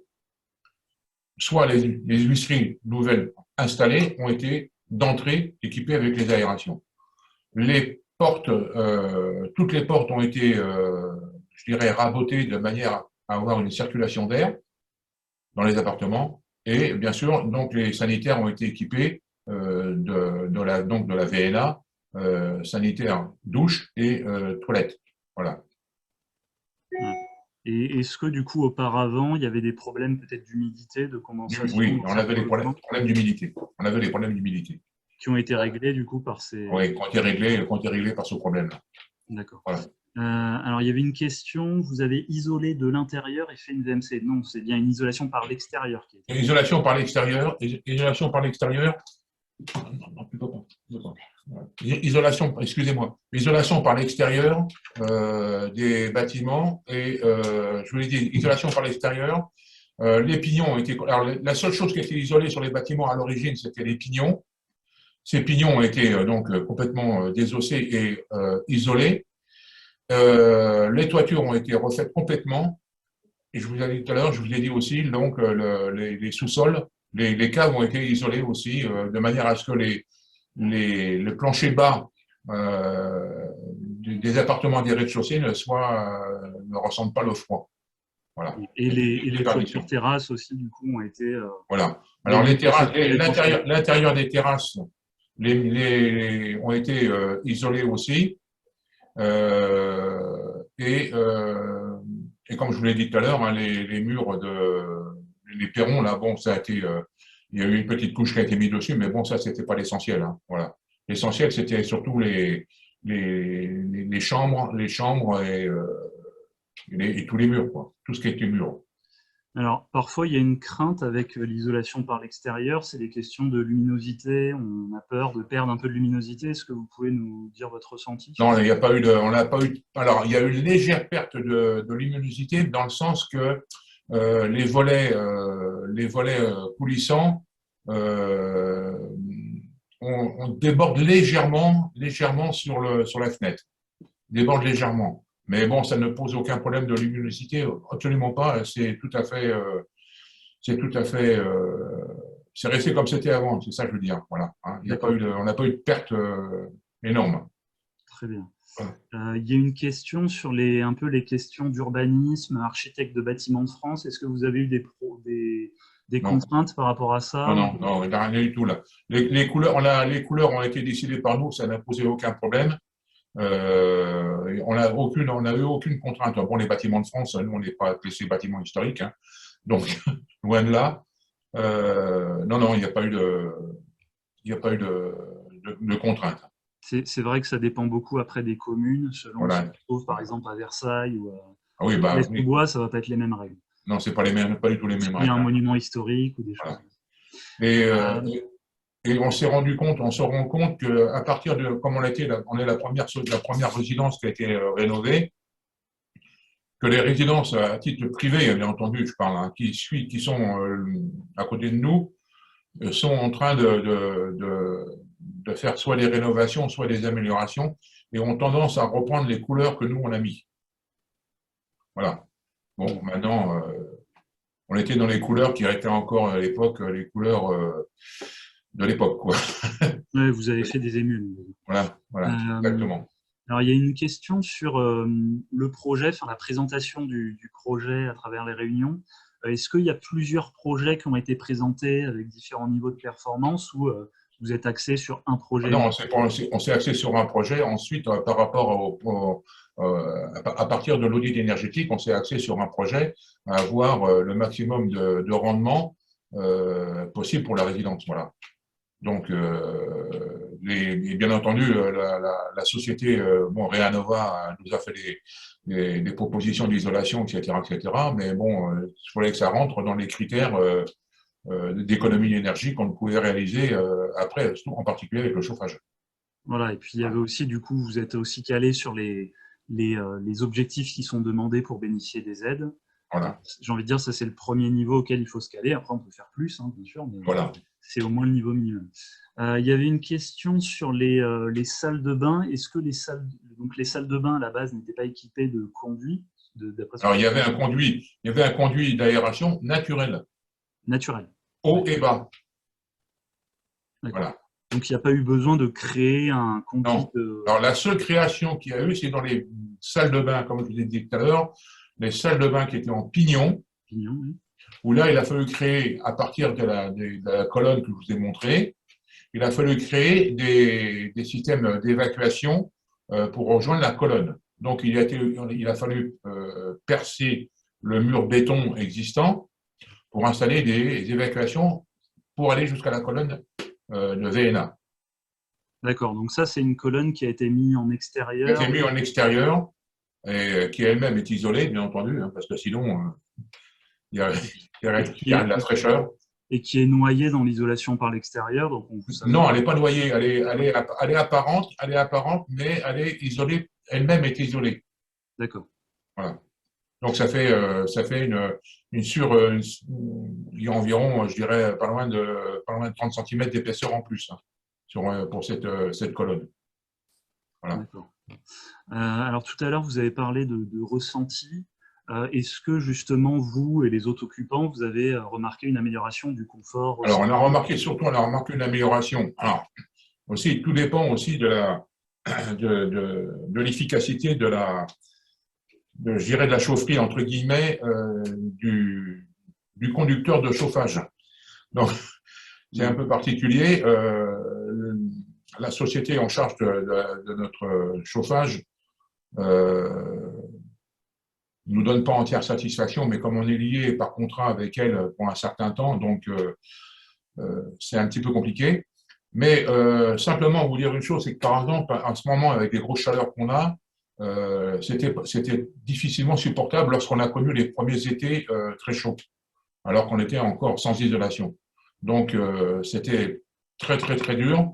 S2: soit les huisseries nouvelles installées ont été d'entrée équipées avec les aérations. Les portes, toutes les portes ont été, je dirais, rabotées de manière à avoir une circulation d'air dans les appartements. Et bien sûr, donc les sanitaires ont été équipés de la VNA, sanitaire, douche et toilette. Voilà.
S1: Et est-ce que du coup, auparavant, il y avait des problèmes peut-être d'humidité, de condensation?
S2: Oui, on avait des problèmes d'humidité. On avait des problèmes d'humidité.
S1: Qui ont été réglés du coup par ces…
S2: Oui, qui ont été réglés par ce problème-là.
S1: D'accord.
S2: Voilà.
S1: Alors, il y avait une question, vous avez isolé de l'intérieur et fait une VMC. Non, c'est bien une isolation par l'extérieur.
S2: Isolation par l'extérieur. Isolation, excusez-moi. Isolation par l'extérieur des bâtiments et je vous l'ai dit, isolation par l'extérieur. Les pignons ont été. Alors, la seule chose qui a été isolée sur les bâtiments à l'origine, c'était les pignons. Ces pignons ont été donc complètement désossés et isolés. Les toitures ont été refaites complètement. Et je vous ai dit tout à l'heure, je vous ai dit aussi, donc les sous-sols, les caves ont été isolés aussi, de manière à ce que le plancher bas des appartements des rez-de-chaussée ne ressentent pas le froid. Voilà.
S1: Et les toitures terrasses aussi, du coup, ont été…
S2: voilà. Alors, les terrasses, l'intérieur des terrasses ont été isolés aussi. Et comme je vous l'ai dit tout à l'heure, hein, les murs les perrons, là, bon, ça a été, il y a eu une petite couche qui a été mise dessus, mais bon, ça, c'était pas l'essentiel, hein, voilà. L'essentiel, c'était surtout les chambres et tous les murs, quoi. Tout ce qui était murs.
S1: Alors, parfois, il y a une crainte avec l'isolation par l'extérieur, c'est des questions de luminosité, on a peur de perdre un peu de luminosité. Est-ce que vous pouvez nous dire votre ressenti?
S2: Non, il n'y a pas eu on n'a pas eu. Alors, il y a eu une légère perte de luminosité dans le sens que les volets coulissants on déborde légèrement sur la fenêtre, déborde légèrement. Mais bon, ça ne pose aucun problème de luminosité, absolument pas. C'est resté comme c'était avant, c'est ça que je veux dire. Voilà. Hein. On n'a pas eu de perte énorme.
S1: Très bien. Il y a une question sur un peu les questions d'urbanisme, architecte de bâtiments de France. Est-ce que vous avez eu des contraintes par rapport à ça?
S2: Non, il n'y a rien du tout là. Les couleurs ont été décidées par nous, ça n'a posé aucun problème. On n'a eu aucune contrainte. Bon, les bâtiments de France, nous, on n'est pas classés bâtiments historiques, hein, donc loin de là. Non, il n'y a pas eu de contrainte.
S1: C'est vrai que ça dépend beaucoup après des communes, selon
S2: voilà.
S1: ce qu'on trouve par exemple à Versailles ou à
S2: oui,
S1: Bois, ça ne va pas être les mêmes règles.
S2: Non, c'est pas du tout les mêmes règles.
S1: Il y a un monument historique ou des choses.
S2: Et on se rend compte qu'à partir de, comme on est la première résidence qui a été rénovée, que les résidences à titre privé, bien entendu, je parle, hein, qui sont à côté de nous, sont en train de faire soit des rénovations, soit des améliorations, et ont tendance à reprendre les couleurs que nous, on a mis. Voilà. Bon, maintenant, on était dans les couleurs qui étaient encore à l'époque les couleurs de l'époque, quoi.
S1: Ouais, vous avez fait des émules.
S2: Voilà, voilà, exactement.
S1: Alors, il y a une question sur le projet, enfin, la présentation du projet à travers les réunions. Est-ce qu'il y a plusieurs projets qui ont été présentés avec différents niveaux de performance ou vous êtes axé sur un projet?
S2: Non, on s'est axé sur un projet. Ensuite, par rapport à partir de l'audit énergétique, on s'est axé sur un projet à avoir le maximum de rendement possible pour la résidence. Voilà. Donc, bien entendu, la société Reanova nous a fait des propositions d'isolation, etc., etc. Mais bon, il fallait que ça rentre dans les critères d'économie d'énergie qu'on pouvait réaliser après, en particulier avec le chauffage.
S1: Voilà, et puis il y avait aussi, du coup, vous êtes aussi calé sur les objectifs qui sont demandés pour bénéficier des aides.
S2: Voilà.
S1: J'ai envie de dire, ça c'est le premier niveau auquel il faut se caler. Après, on peut faire plus, hein, bien sûr, mais
S2: voilà.
S1: C'est au moins le niveau minimum. Il y avait une question sur les salles de bain. Est-ce que les salles de bain à la base n'étaient pas équipées de conduits
S2: Alors, il y avait un conduit d'aération naturel.
S1: Naturel.
S2: Haut et bas.
S1: Voilà. Donc, il n'y a pas eu besoin de créer un conduit.
S2: Non. Alors, la seule création qu'il y a eu, c'est dans les salles de bain, comme je vous ai dit tout à l'heure, les salles de bain qui étaient en pignon.
S1: Pignon, oui.
S2: Où là, il a fallu créer, à partir de la colonne que je vous ai montrée, il a fallu créer des systèmes d'évacuation pour rejoindre la colonne. Donc, il a fallu percer le mur béton existant pour installer des évacuations pour aller jusqu'à la colonne de VNA.
S1: D'accord, donc ça, c'est une colonne qui a été mise en extérieur.
S2: Qui a été mise en extérieur et qui elle-même est isolée, bien entendu, hein, parce que sinon, il y a de la fraîcheur.
S1: Et qui est noyée dans l'isolation par l'extérieur.
S2: Non, elle n'est pas noyée, elle est apparente, mais elle est isolée, elle-même est isolée.
S1: D'accord.
S2: Voilà. Donc ça fait il y a environ, je dirais, pas loin de 30 cm d'épaisseur en plus, hein, pour cette colonne. Voilà.
S1: D'accord. Alors tout à l'heure, vous avez parlé de ressenti. Est-ce que justement, vous et les autres occupants, vous avez remarqué une amélioration du confort?
S2: Alors, on a remarqué une amélioration. Alors, aussi, tout dépend aussi de l'efficacité de la chaufferie, entre guillemets, du conducteur de chauffage. Donc, c'est un peu particulier. La société en charge de notre chauffage nous donne pas entière satisfaction, mais comme on est lié par contrat avec elle pour un certain temps, donc c'est un petit peu compliqué. Mais simplement vous dire une chose, c'est que par exemple, en ce moment, avec les grosses chaleurs qu'on a, c'était difficilement supportable lorsqu'on a connu les premiers étés très chauds, alors qu'on était encore sans isolation. Donc, c'était très, très, très dur.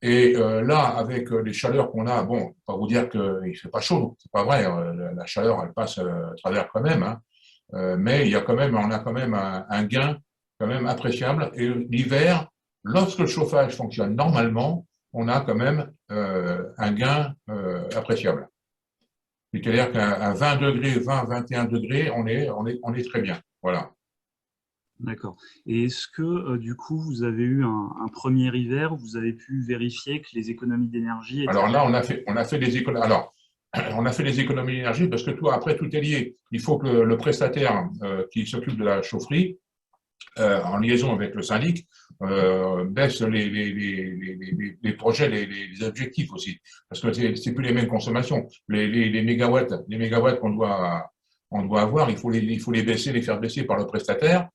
S2: Et là, avec les chaleurs qu'on a, bon, pas vous dire qu'il ne fait pas chaud, c'est pas vrai, la chaleur, elle passe à travers quand même, hein, mais on a quand même un gain quand même appréciable. Et l'hiver, lorsque le chauffage fonctionne normalement, on a quand même un gain appréciable. C'est-à-dire qu'à 20 degrés, 21 degrés, on est très bien. Voilà.
S1: D'accord. Et est-ce que, du coup, vous avez eu un premier hiver où vous avez pu vérifier que les économies d'énergie étaient…
S2: Alors là, on a fait des économies. Alors, on a fait des économies d'énergie parce que après, tout est lié. Il faut que le prestataire qui s'occupe de la chaufferie, en liaison avec le syndic, baisse les projets, les objectifs aussi. Parce que c'est plus les mêmes consommations. Les mégawatts qu'on doit avoir, il faut les baisser, les faire baisser par le prestataire,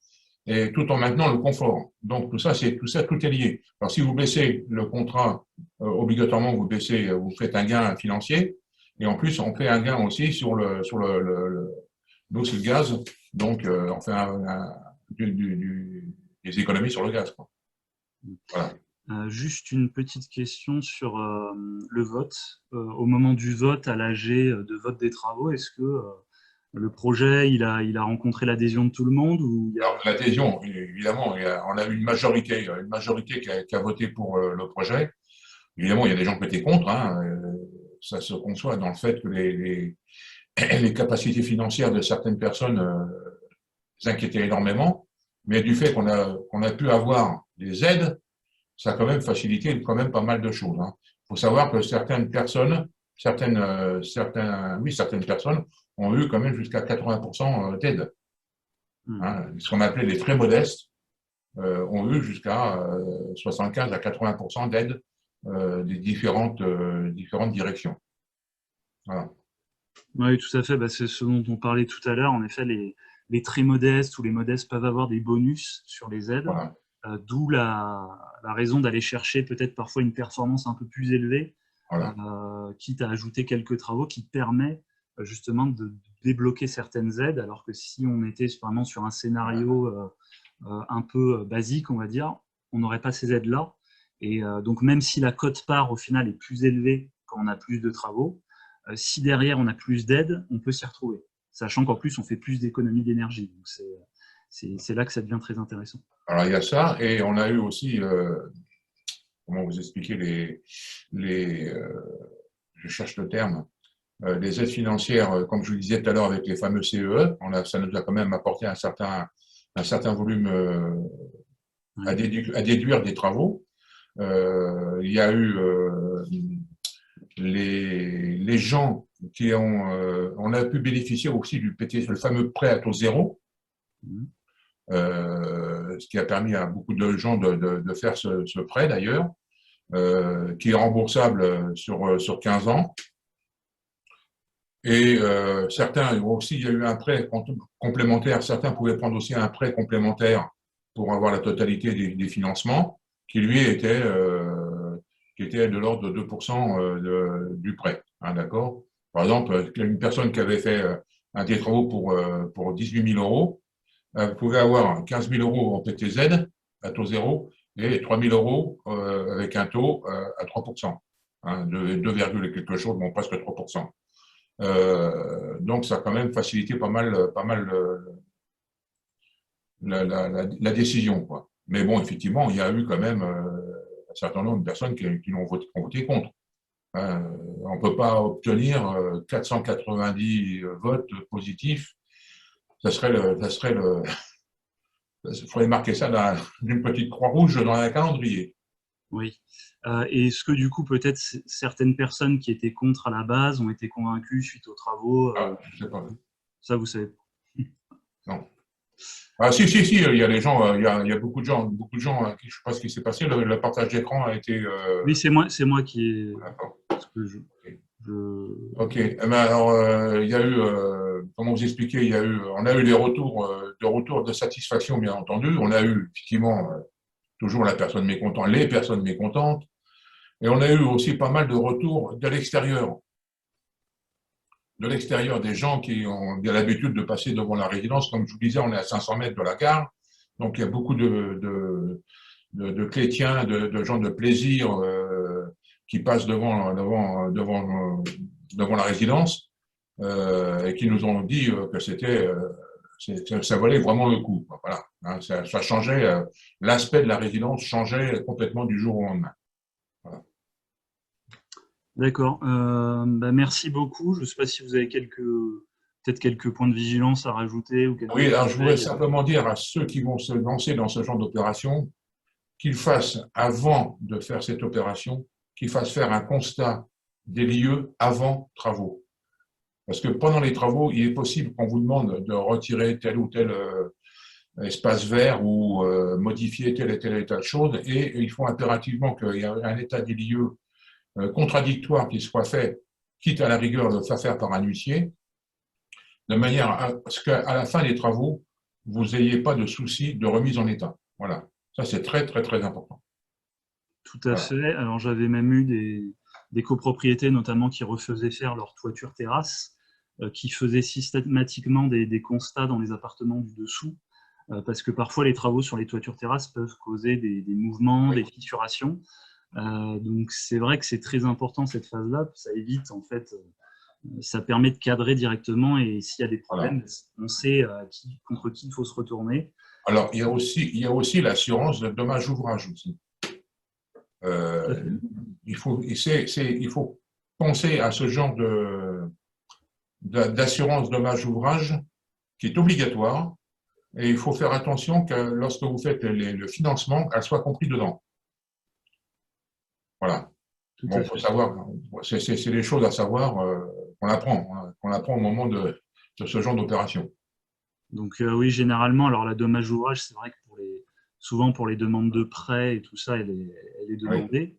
S2: et tout en maintenant le confort. Donc tout est lié. Alors si vous baissez le contrat, obligatoirement vous faites un gain financier, et en plus on fait un gain aussi sur l'eau, sur le gaz. Donc on fait des économies sur le gaz, quoi. Voilà.
S1: Juste une petite question sur le vote. Au moment du vote, à l'AG de vote des travaux, est-ce que Le projet, il a rencontré l'adhésion de tout le monde ou il y a...
S2: Alors, l'adhésion, évidemment, on a eu une majorité qui a voté pour le projet. Évidemment, il y a des gens qui étaient contre, hein, ça se conçoit dans le fait que les capacités financières de certaines personnes inquiétaient énormément, mais du fait qu'on a pu avoir des aides, ça a quand même facilité quand même pas mal de choses. Il faut savoir que certaines personnes, certaines personnes ont eu quand même jusqu'à 80% d'aide. Ce qu'on appelait les très modestes ont eu jusqu'à 75 à 80% d'aide des différentes directions. Voilà.
S1: Oui, tout à fait. Bah, c'est ce dont on parlait tout à l'heure. En effet, les très modestes ou les modestes peuvent avoir des bonus sur les aides,
S2: Voilà.
S1: d'où la raison d'aller chercher peut-être parfois une performance un peu plus élevée,
S2: Voilà.
S1: quitte à ajouter quelques travaux qui permet justement de débloquer certaines aides, alors que si on était vraiment sur un scénario un peu basique, on va dire, on n'aurait pas ces aides-là. Et donc même si la cote-part au final est plus élevée quand on a plus de travaux, si derrière on a plus d'aides, on peut s'y retrouver, sachant qu'en plus on fait plus d'économies d'énergie. Donc c'est là que ça devient très intéressant.
S2: Alors il y a ça, et on a eu aussi, comment vous expliquer, je cherche le terme, les aides financières, comme je vous le disais tout à l'heure avec les fameux CEE, ça nous a quand même apporté un certain volume à déduire des travaux. Il y a eu les gens qui ont, on a pu bénéficier aussi du le fameux prêt à taux zéro, ce qui a permis à beaucoup de gens de faire ce prêt d'ailleurs, qui est remboursable sur 15 ans. Et certains aussi, il y a eu un prêt complémentaire, certains pouvaient prendre aussi un prêt complémentaire pour avoir la totalité des financements, qui lui était de l'ordre de 2% du prêt. Hein, d'accord. Par exemple, une personne qui avait fait des travaux pour 18 000 euros, pouvait avoir 15 000 euros en PTZ à taux zéro et 3 000 euros avec un taux à 3%. Hein, 2, quelque chose, bon, presque 3%. Donc, ça a quand même facilité pas mal la décision, quoi. Mais bon, effectivement, il y a eu quand même un certain nombre de personnes qui ont voté contre. On ne peut pas obtenir 490 votes positifs. Il faudrait marquer ça d'une petite croix rouge dans un calendrier.
S1: Oui. Et est-ce que du coup, peut-être certaines personnes qui étaient contre à la base ont été convaincues suite aux travaux
S2: Je sais pas.
S1: Ça, vous savez pas.
S2: Non. Ah, si, il y a des gens, il y a beaucoup de gens, je ne sais pas ce qui s'est passé, le partage d'écran a été.
S1: Oui, c'est moi qui ai.
S2: D'accord. Ok. Mais alors, il y a eu, comment vous expliquer, on a eu des retours de satisfaction, bien entendu. On a eu effectivement toujours les personnes mécontentes, et on a eu aussi pas mal de retours de l'extérieur. Des gens qui ont l'habitude de passer devant la résidence. Comme je vous disais, on est à 500 mètres de la gare, donc il y a beaucoup de chrétiens, de gens de plaisir qui passent devant la résidence et qui nous ont dit que ça valait vraiment le coup. Voilà, hein, ça changeait, l'aspect de la résidence changeait complètement du jour au lendemain. Voilà.
S1: D'accord. Bah, merci beaucoup. Je ne sais pas si vous avez peut-être quelques points de vigilance à rajouter ou quelques
S2: Oui, alors je voudrais
S1: conseils.
S2: simplement dire à ceux qui vont se lancer dans ce genre d'opération qu'ils fassent, avant de faire cette opération, qu'ils fassent faire un constat des lieux avant travaux. Parce que pendant les travaux, il est possible qu'on vous demande de retirer tel ou tel espace vert ou modifier telle et telle chose, et il faut impérativement qu'il y ait un état des lieux contradictoire qui soit fait, quitte à la rigueur de le faire par un huissier, de manière à ce qu'à la fin des travaux, vous n'ayez pas de souci de remise en état. Voilà. Ça, c'est très, très, très important.
S1: Tout à fait. Alors, j'avais même eu des copropriétés, notamment, qui refaisaient faire leur toiture terrasse, qui faisaient systématiquement des constats dans les appartements du dessous, parce que parfois, les travaux sur les toitures terrasses peuvent causer des mouvements, des fissurations. Donc, c'est vrai que c'est très important, cette phase-là. Ça évite, en fait, Ça permet de cadrer directement et s'il y a des
S2: Voilà.
S1: problèmes, on sait contre qui il faut se retourner.
S2: Alors, il y a aussi l'assurance de dommages ouvrages aussi. Il faut penser à ce genre d'assurance dommages ouvrages qui est obligatoire et il faut faire attention que lorsque vous faites le financement, qu'elle soit comprise dedans. Voilà.
S1: Tout
S2: Bon,
S1: à
S2: il faut
S1: fait.
S2: savoir, c'est des choses à savoir qu'on apprend au moment de ce genre d'opération.
S1: Donc oui, généralement, alors la dommage ouvrage, c'est vrai que souvent pour les demandes de prêt et tout ça, elle est
S2: Oui,
S1: demandée.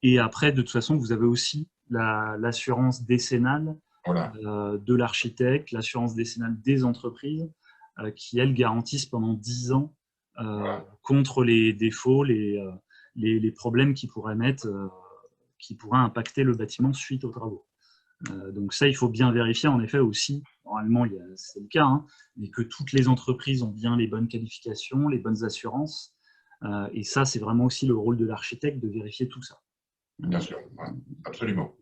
S1: Et après, de toute façon, vous avez aussi l'assurance décennale
S2: voilà.
S1: de l'architecte, l'assurance décennale des entreprises, qui, elles, garantissent pendant 10 ans
S2: Voilà.
S1: contre les défauts, les problèmes qui pourraient impacter le bâtiment suite aux travaux. Donc ça, il faut bien vérifier, en effet, aussi, normalement, c'est le cas, hein, mais que toutes les entreprises ont bien les bonnes qualifications, les bonnes assurances. Et ça, c'est vraiment aussi le rôle de l'architecte de vérifier tout ça.
S2: Bien sûr, voilà. Absolument.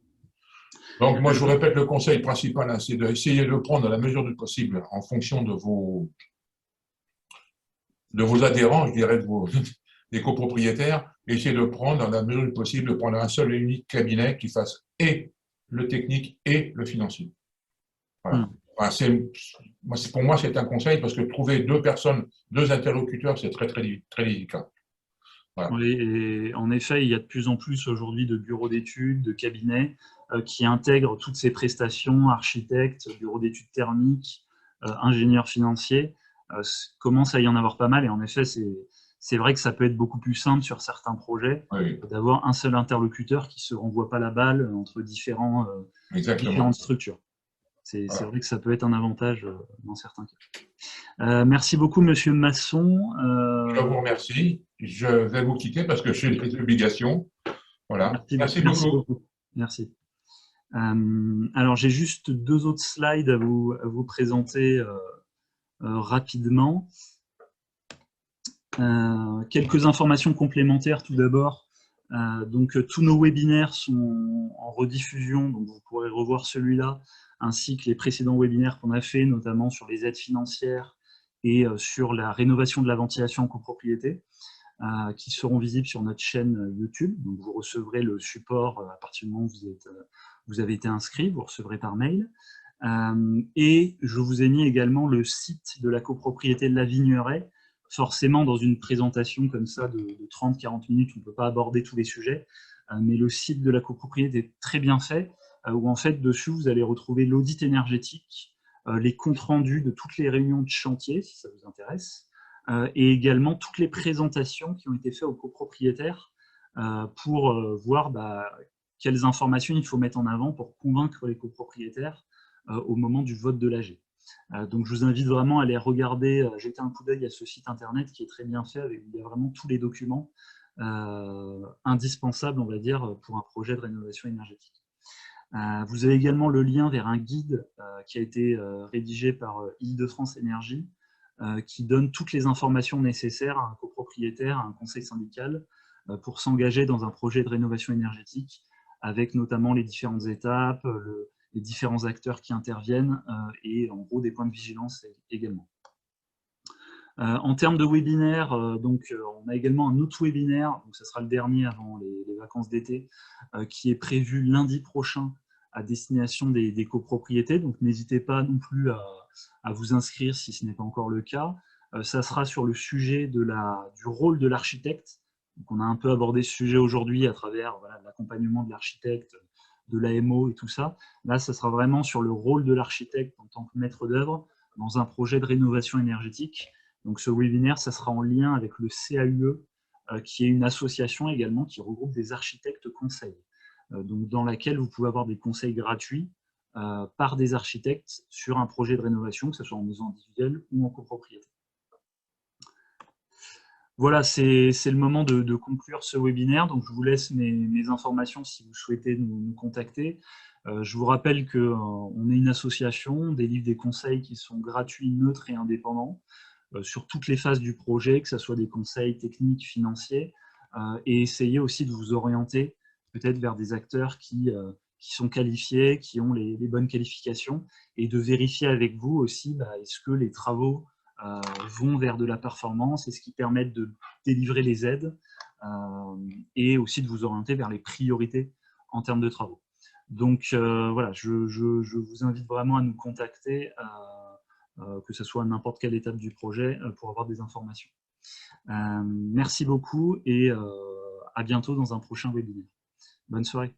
S2: Donc, moi, je vous répète, le conseil principal, hein, c'est d'essayer de prendre la mesure du possible en fonction de vos adhérents, je dirais, des copropriétaires, essayer de prendre, dans la mesure du possible, de prendre un seul et unique cabinet qui fasse et le technique et le financier. Voilà. Enfin, pour moi, c'est un conseil parce que trouver deux personnes, deux interlocuteurs, c'est très, très, très délicat. Voilà.
S1: Oui, et en effet, il y a de plus en plus aujourd'hui de bureaux d'études, de cabinets qui intègrent toutes ces prestations, architectes, bureaux d'études thermiques, ingénieurs financiers, commence à y en avoir pas mal. Et en effet, c'est vrai que ça peut être beaucoup plus simple sur certains projets
S2: Oui,
S1: d'avoir un seul interlocuteur qui ne se renvoie pas la balle entre différentes
S2: exactement.
S1: structures. C'est
S2: Voilà.
S1: vrai que ça peut être un avantage dans certains cas. Merci beaucoup, Monsieur Masson.
S2: Je vous remercie. Je vais vous quitter parce que j'ai des obligations. Voilà. Merci
S1: Merci
S2: beaucoup.
S1: beaucoup. Merci. Alors, j'ai juste deux autres slides à vous présenter rapidement. Quelques informations complémentaires tout d'abord. Donc, tous nos webinaires sont en rediffusion, donc vous pourrez revoir celui-là, ainsi que les précédents webinaires qu'on a fait, notamment sur les aides financières et sur la rénovation de la ventilation en copropriété, qui seront visibles sur notre chaîne YouTube. Donc, vous recevrez le support à partir du moment où vous avez été inscrit, vous recevrez par mail. Et je vous ai mis également le site de la copropriété de la Vigneraie. Forcément, dans une présentation comme ça de 30-40 minutes, on ne peut pas aborder tous les sujets, mais le site de la copropriété est très bien fait, où en fait, dessus, vous allez retrouver l'audit énergétique, les comptes rendus de toutes les réunions de chantier, si ça vous intéresse, et également toutes les présentations qui ont été faites aux copropriétaires pour voir quelles informations il faut mettre en avant pour convaincre les copropriétaires au moment du vote de l'AG. Donc je vous invite vraiment à aller regarder, jeter un coup d'œil à ce site internet qui est très bien fait, avec il y a vraiment tous les documents indispensables, on va dire, pour un projet de rénovation énergétique. Vous avez également le lien vers un guide qui a été rédigé par Île-de-France Énergie, qui donne toutes les informations nécessaires à un copropriétaire, à un conseil syndical, pour s'engager dans un projet de rénovation énergétique, avec notamment les différentes étapes, les différents acteurs qui interviennent et en gros des points de vigilance également. En termes de webinaire, on a également un autre webinaire, donc ce sera le dernier avant les vacances d'été, qui est prévu lundi prochain à destination des copropriétés. Donc n'hésitez pas non plus à vous inscrire si ce n'est pas encore le cas. Ça sera sur le sujet du rôle de l'architecte. Donc on a un peu abordé ce sujet aujourd'hui à travers l'accompagnement de l'architecte, de l'AMO et tout ça. Là, ça sera vraiment sur le rôle de l'architecte en tant que maître d'œuvre dans un projet de rénovation énergétique. Donc ce webinaire, ça sera en lien avec le CAUE, qui est une association également qui regroupe des architectes conseils, donc dans laquelle vous pouvez avoir des conseils gratuits par des architectes sur un projet de rénovation, que ce soit en maison individuelle ou en copropriété. Voilà, c'est le moment de conclure ce webinaire. Donc je vous laisse mes informations si vous souhaitez nous contacter. Je vous rappelle qu'on est une association, on délivre des conseils qui sont gratuits, neutres et indépendants sur toutes les phases du projet, que ce soit des conseils techniques, financiers, et essayer aussi de vous orienter peut-être vers des acteurs qui qui sont qualifiés, qui ont les bonnes qualifications, et de vérifier avec vous aussi est-ce que les travaux vont vers de la performance, est-ce qu'ils permettent de délivrer les aides, et aussi de vous orienter vers les priorités en termes de travaux. Donc voilà, je vous invite vraiment à nous contacter, que ce soit à n'importe quelle étape du projet, pour avoir des informations. Merci beaucoup et à bientôt dans un prochain webinaire. Bonne soirée.